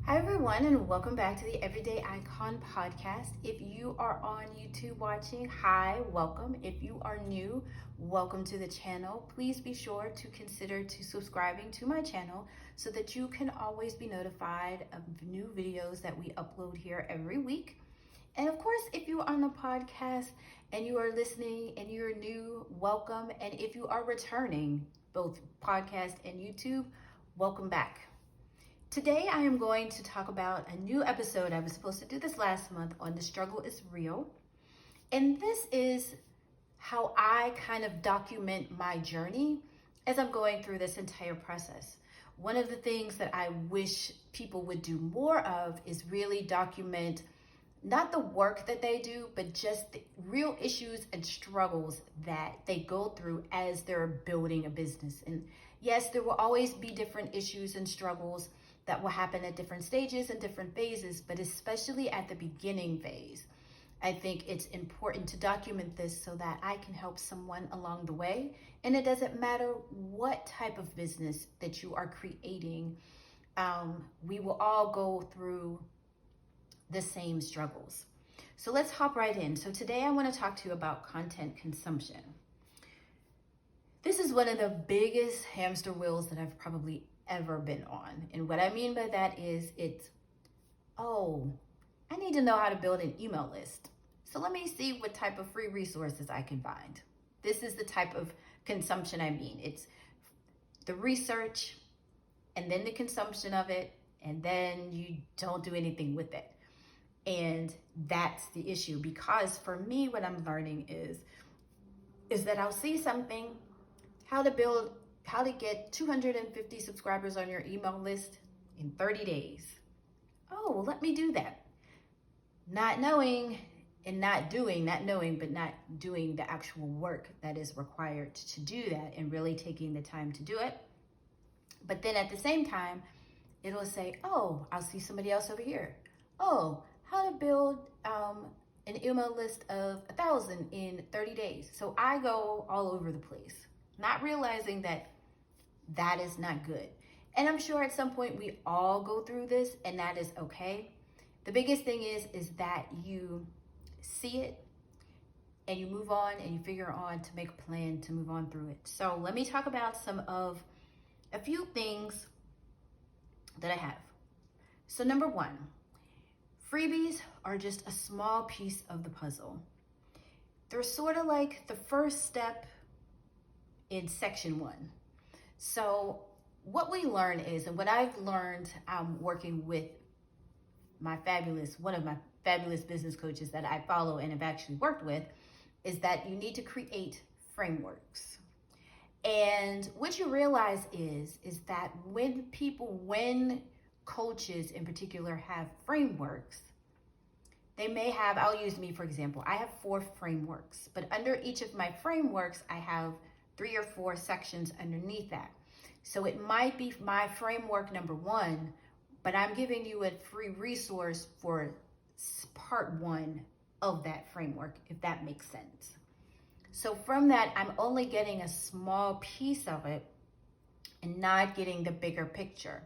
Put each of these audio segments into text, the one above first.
Hi everyone, and welcome back to the Everyday Icon podcast. If you are on YouTube watching, hi, welcome. If you are new, welcome to the channel. Please be sure to consider subscribing to my channel so that you can always be notified of new videos that we upload here every week. And of course, if you are on the podcast and you are listening and you're new, welcome. And if you are returning, both podcast and YouTube, welcome back. Today, I am going to talk about a new episode. I was supposed to do this last month on The Struggle is Real. And this is how I kind of document my journey as I'm going through this entire process. One of the things that I wish people would do more of is really document not the work that they do, but just the real issues and struggles that they go through as they're building a business. And yes, there will always be different issues and struggles that will happen at different stages and different phases, but especially at the beginning phase. I think it's important to document this so that I can help someone along the way. And it doesn't matter what type of business that you are creating, we will all go through the same struggles. So let's hop right in. So today I want to talk to you about content consumption. This is one of the biggest hamster wheels that I've probably ever been on. And what I mean by that is I need to know how to build an email list. So let me see what type of free resources I can find. This is the type of consumption I mean. It's the research and then the consumption of it, and then you don't do anything with it. And that's the issue, because for me, what I'm learning is that I'll see something, how to get 250 subscribers on your email list in 30 days. Oh, well, let me do that. Not knowing and not doing the actual work that is required to do that and really taking the time to do it. But then at the same time, it'll say, oh, I'll see somebody else over here. Oh, how to build an email list of 1,000 in 30 days. So I go all over the place, not realizing that is not good. And I'm sure at some point we all go through this, and that is okay. The biggest thing is that you see it and you move on and you figure on to make a plan to move on through it. So let me talk about a few things that I have. So number one, freebies are just a small piece of the puzzle. They're sort of like the first step in section one. So what we learn is, and what I've learned working with one of my fabulous business coaches that I follow and have actually worked with, is that you need to create frameworks. And what you realize is that when coaches in particular have frameworks, they may have, I'll use me for example, I have 4 frameworks, but under each of my frameworks, I have 3 or 4 sections underneath that. So it might be my framework number 1, but I'm giving you a free resource for part 1 of that framework, if that makes sense. So from that, I'm only getting a small piece of it and not getting the bigger picture.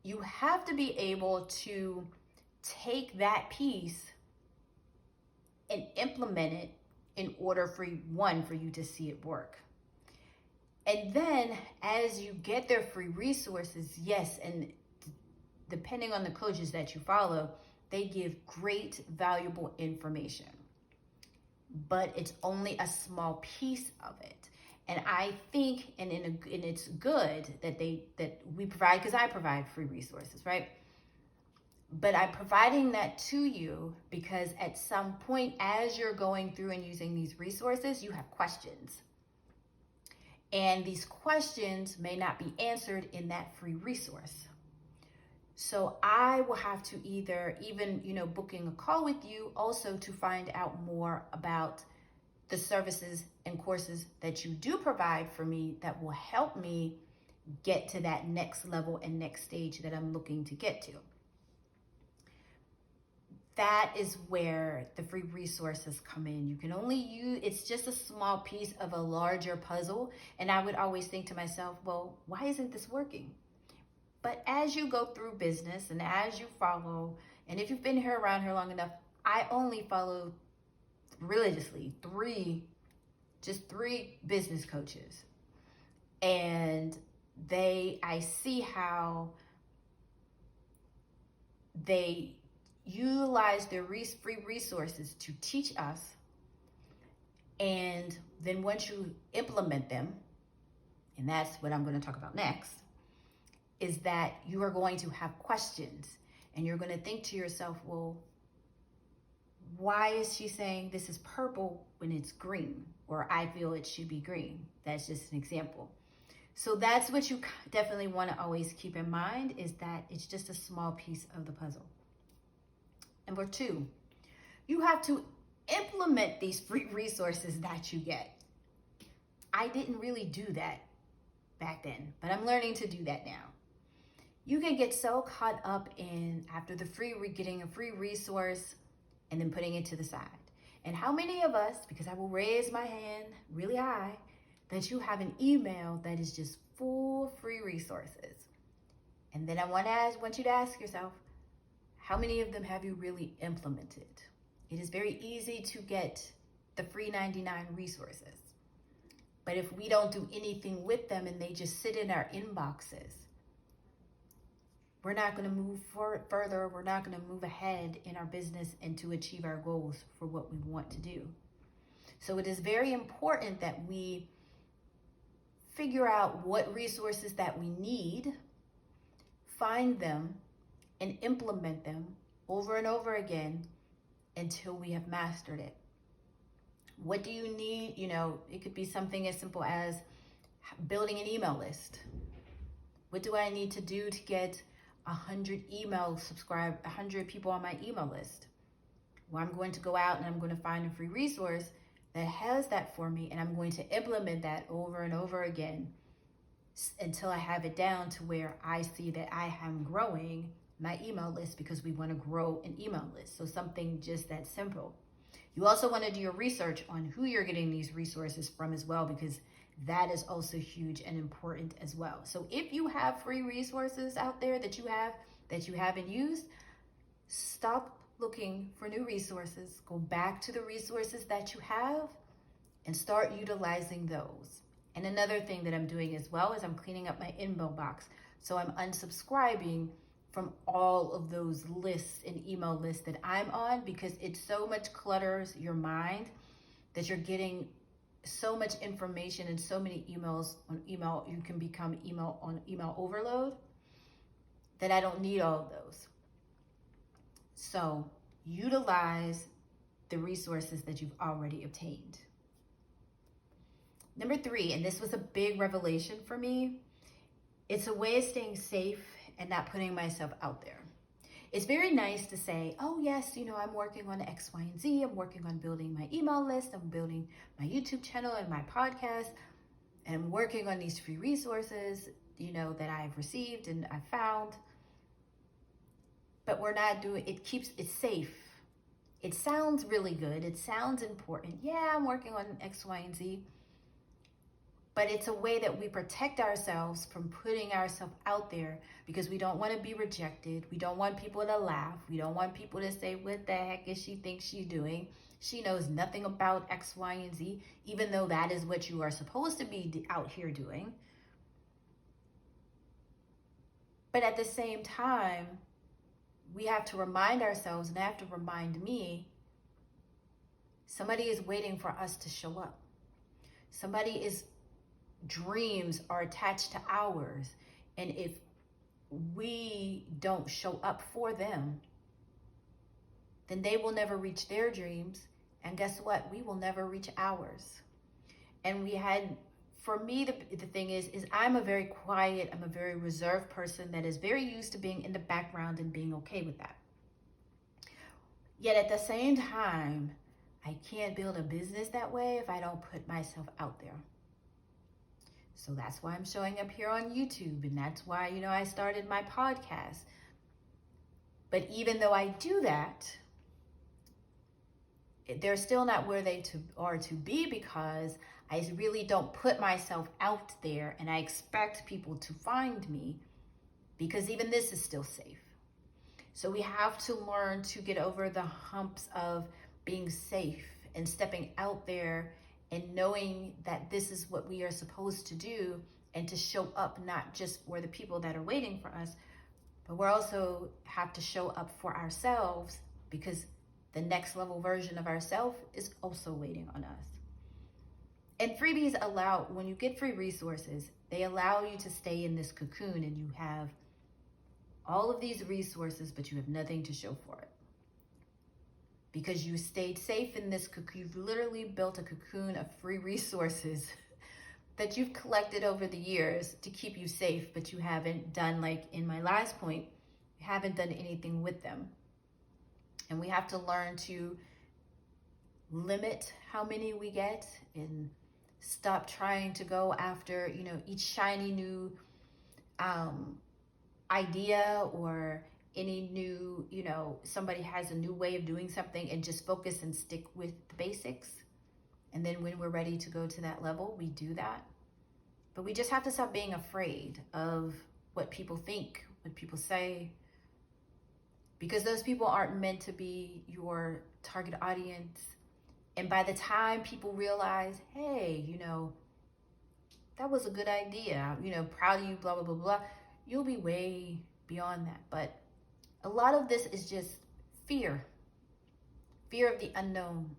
You have to be able to take that piece and implement it in order for you to see it work. And then as you get their free resources, yes, and depending on the coaches that you follow, they give great, valuable information. But it's only a small piece of it. And I think, and it's good that we provide, because I provide free resources, right? But I'm providing that to you because at some point, as you're going through and using these resources, you have questions. And these questions may not be answered in that free resource. So I will have to either booking a call with you also to find out more about the services and courses that you do provide for me that will help me get to that next level and next stage that I'm looking to get to. That is where the free resources come in. You can only it's just a small piece of a larger puzzle. And I would always think to myself, well, why isn't this working? But as you go through business and as you follow, and if you've been here around here long enough, I only follow religiously three business coaches. And I see how they utilize their free resources to teach us. And then once you implement them, and that's what I'm going to talk about next, is that you are going to have questions and you're going to think to yourself, well, why is she saying this is purple when it's green? Or I feel it should be green. That's just an example. So that's what you definitely want to always keep in mind, is that it's just a small piece of the puzzle. Number 2, you have to implement these free resources that you get. I didn't really do that back then, but I'm learning to do that now. You can get so caught up in after getting a free resource and then putting it to the side. And how many of us, because I will raise my hand really high, that you have an email that is just full of free resources? And then I want you to ask yourself, how many of them have you really implemented? It is very easy to get the free 99 resources. But if we don't do anything with them and they just sit in our inboxes, we're not going to move further. We're not going to move ahead in our business and to achieve our goals for what we want to do. So it is very important that we figure out what resources that we need, find them, and implement them over and over again until we have mastered it. What do you need? It could be something as simple as building an email list. What do I need to do to get 100 people on my email list? Well, I'm going to go out and I'm going to find a free resource that has that for me, and I'm going to implement that over and over again until I have it down to where I see that I am growing my email list, because we want to grow an email list. So something just that simple. You also want to do your research on who you're getting these resources from as well, because that is also huge and important as well. So if you have free resources out there that you haven't used, stop looking for new resources. Go back to the resources that you have and start utilizing those. And another thing that I'm doing as well is I'm cleaning up my inbox. So I'm unsubscribing from all of those lists and email lists that I'm on, because it so much clutters your mind that you're getting so much information and so many emails on email. You can become email overload, that I don't need all of those. So utilize the resources that you've already obtained. Number 3, and this was a big revelation for me, it's a way of staying safe and not putting myself out there. It's very nice to say, oh yes, I'm working on X, Y, and Z. I'm working on building my email list. I'm building my YouTube channel and my podcast. And I'm working on these free resources, that I've received and I found. But we're not doing, it's safe. It sounds really good. It sounds important. Yeah, I'm working on X, Y, and Z. But it's a way that we protect ourselves from putting ourselves out there, because we don't want to be rejected. We don't want people to laugh. We don't want people to say, what the heck is she think she's doing? She knows nothing about X, Y, and Z, even though that is what you are supposed to be out here doing. But at the same time, we have to remind ourselves, and I have to remind me, somebody is waiting for us to show up. Dreams are attached to ours, and if we don't show up for them, then they will never reach their dreams, and guess what? We will never reach ours. And for me, the thing is I'm a very quiet, I'm a very reserved person that is very used to being in the background and being okay with that. Yet at the same time, I can't build a business that way if I don't put myself out there. So that's why I'm showing up here on YouTube, and that's why, I started my podcast. But even though I do that, they're still not where they are to be, because I really don't put myself out there and I expect people to find me because even this is still safe. So we have to learn to get over the humps of being safe and stepping out there and knowing that this is what we are supposed to do, and to show up not just for the people that are waiting for us, but we also have to show up for ourselves, because the next level version of ourselves is also waiting on us. And freebies allow, when you get free resources, they allow you to stay in this cocoon, and you have all of these resources, but you have nothing to show for it. Because you stayed safe in this cocoon. You've literally built a cocoon of free resources that you've collected over the years to keep you safe, but you haven't done, like in my last point, you haven't done anything with them. And we have to learn to limit how many we get and stop trying to go after, each shiny new idea, or any new, somebody has a new way of doing something, and just focus and stick with the basics. And then when we're ready to go to that level, we do that. But we just have to stop being afraid of what people think, what people say, because those people aren't meant to be your target audience. And by the time people realize, hey, that was a good idea, proud of you, blah, blah, blah, blah, you'll be way beyond that. But a lot of this is just fear of the unknown.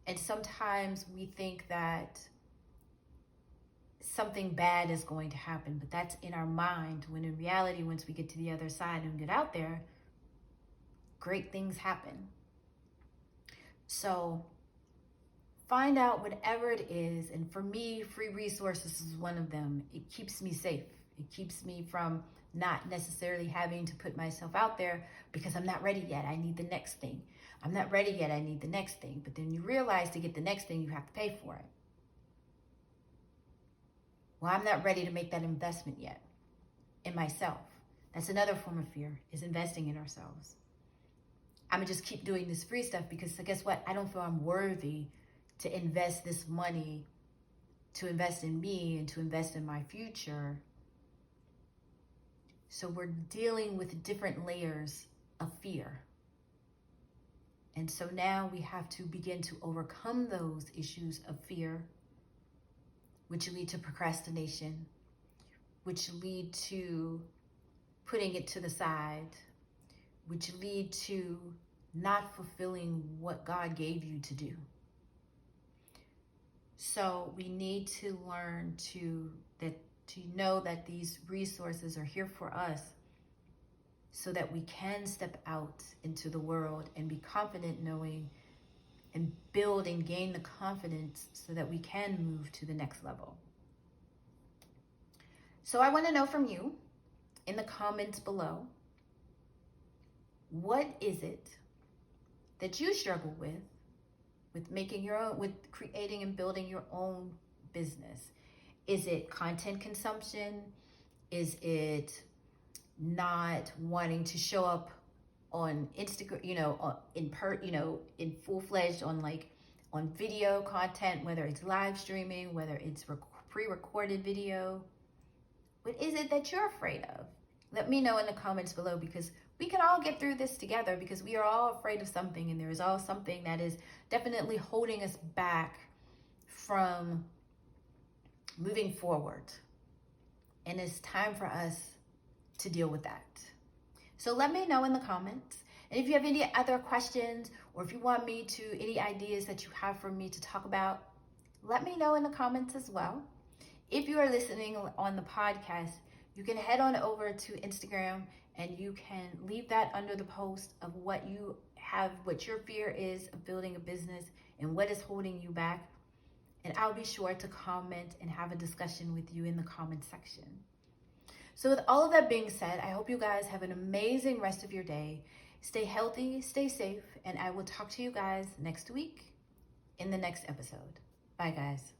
And sometimes we think that something bad is going to happen, but that's in our mind, when in reality, once we get to the other side and get out there, great things happen. So find out whatever it is. And for me, free resources is one of them. It keeps me safe. It keeps me from not necessarily having to put myself out there because I'm not ready yet. I need the next thing. I'm not ready yet. I need the next thing. But then you realize to get the next thing, you have to pay for it. Well, I'm not ready to make that investment yet in myself. That's another form of fear, is investing in ourselves. I'm going to just keep doing this free stuff because guess what? I don't feel I'm worthy to invest this money, to invest in me and to invest in my future. So we're dealing with different layers of fear. And so now we have to begin to overcome those issues of fear, which lead to procrastination, which lead to putting it to the side, which lead to not fulfilling what God gave you to do. So we need to learn to know that these resources are here for us so that we can step out into the world and be confident, knowing and build and gain the confidence so that we can move to the next level. So I want to know from you in the comments below, what is it that you struggle with making your own, with creating and building your own business? Is it content consumption? Is it not wanting to show up on Instagram, in full-fledged on video content, whether it's live streaming, whether it's pre-recorded video? What is it that you're afraid of? Let me know in the comments below, because we can all get through this together, because we are all afraid of something, and there is all something that is definitely holding us back from moving forward. And it's time for us to deal with that. So let me know in the comments. And if you have any other questions, or if you want me to, any ideas that you have for me to talk about, let me know in the comments as well. If you are listening on the podcast, you can head on over to Instagram and you can leave that under the post of what you have, what your fear is of building a business and what is holding you back. And I'll be sure to comment and have a discussion with you in the comment section. So with all of that being said, I hope you guys have an amazing rest of your day. Stay healthy, stay safe, and I will talk to you guys next week in the next episode. Bye, guys.